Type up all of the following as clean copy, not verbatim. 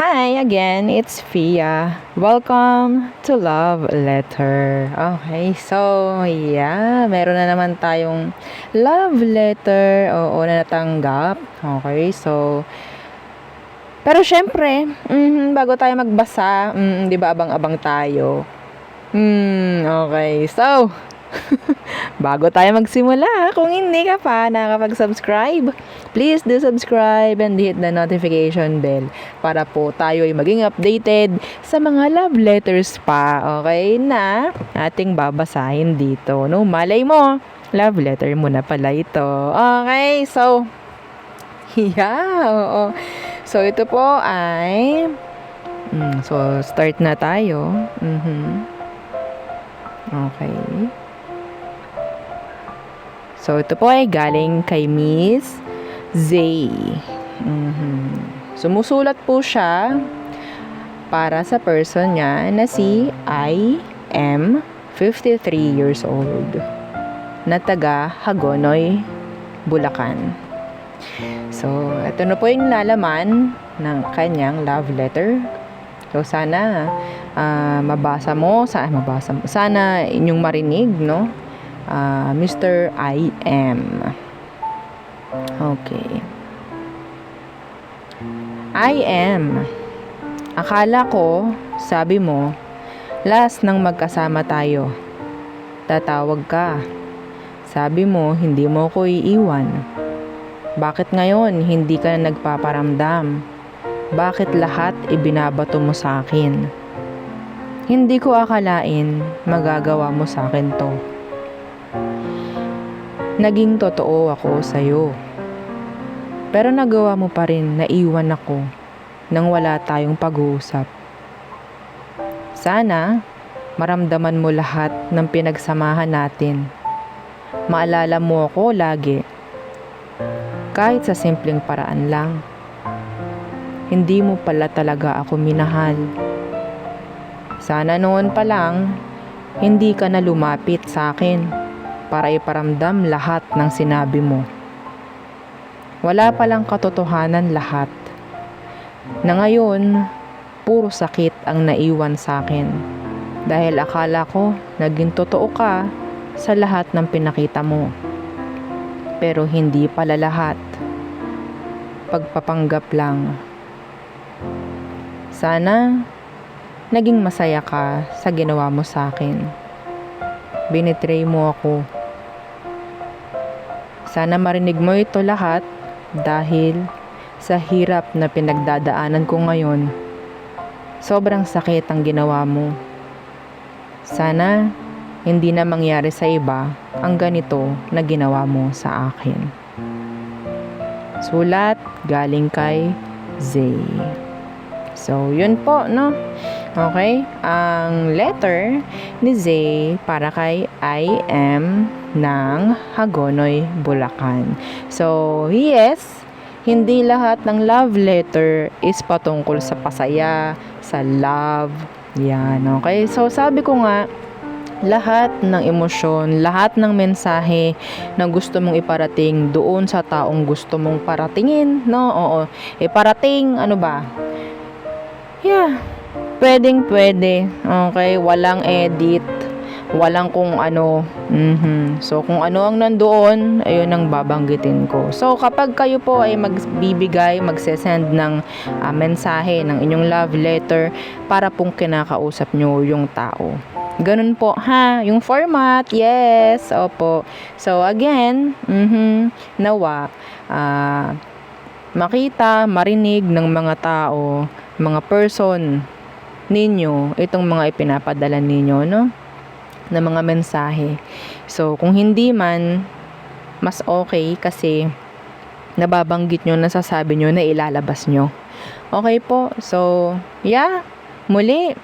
Hi again, it's Fia. Welcome to Love Letter. Okay, so meron na naman tayong love letter. Oo, na natanggap. Okay, so pero syempre, bago tayo magbasa, 'di ba abang-abang tayo. Okay. So, bago tayo magsimula, kung hindi ka pa nakakapag-subscribe, please do subscribe and hit the notification bell para po tayo ay maging updated sa mga love letters pa, okay, na ating babasahin dito. No, malay mo, love letter mo na pala ito. Okay, so, oo. So, ito po ay, so, start na tayo. Okay. So, ito po ay galing kay Miss Zay. Sumusulat po siya para sa person niya na si I.M. 53 years old na taga Hagonoy, Bulacan. So, ito na po yung lalaman ng kanyang love letter. So, sana mabasa mo. Sana inyong marinig, no? Mr. I.M. Okay. I.M. Akala ko, sabi mo, last nang magkasama tayo. Tatawag ka. Sabi mo, hindi mo ko iiwan. Bakit ngayon hindi ka na nagpaparamdam? Bakit lahat ibinabato mo sa akin? Hindi ko akalain magagawa mo sa akin to. Naging totoo ako sa'yo. Pero nagawa mo pa rin na iwan ako nang wala tayong pag-uusap. Sana maramdaman mo lahat ng pinagsamahan natin. Maalala mo ako lagi. Kahit sa simpleng paraan lang. Hindi mo pala talaga ako minahal. Sana noon pa lang, hindi ka na lumapit sa akin para iparamdam lahat ng sinabi mo. Wala palang katotohanan lahat. Na ngayon, puro sakit ang naiwan sa akin. Dahil akala ko naging totoo ka sa lahat ng pinakita mo. Pero hindi pala lahat. Pagpapanggap lang. Sana naging masaya ka sa ginawa mo sa akin. Binitray mo ako. Sana marinig mo ito lahat dahil sa hirap na pinagdadaanan ko ngayon, sobrang sakit ang ginawa mo. Sana hindi na mangyari sa iba ang ganito na ginawa mo sa akin. Sulat galing kay Zay. So, yun po, no? Okay? Ang letter ni Zay para kay I.M. ng Hagonoy, Bulacan. So, yes, hindi lahat ng love letter is patungkol sa pasaya, sa love. Yan, okay? So, sabi ko nga, lahat ng emosyon, lahat ng mensahe na gusto mong iparating doon sa taong gusto mong paratingin, no? Oo, iparating, ano ba? Yeah, pwede. Okay, walang edit, walang kung ano. So, kung ano ang nandoon, ayun ang babanggitin ko. So, kapag kayo po ay magbibigay, magsesend ng mensahe ng inyong love letter para pong kinakausap nyo yung tao. Ganun po, ha? Yung format, yes, opo. So, again, nawa, makita, marinig ng mga tao, mga person ninyo, itong mga ipinapadala ninyo, no? Na mga mensahe. So, kung hindi man, mas okay kasi nababanggit nyo, nasasabi nyo na ilalabas nyo. Okay po. So, muli,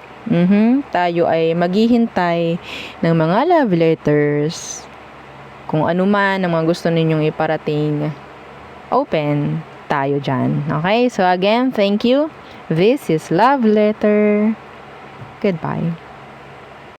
tayo ay maghihintay ng mga love letters. Kung ano man ang mga gusto ninyong iparating, open tayo dyan. Okay? So, again, thank you. This is Love Letter. Goodbye.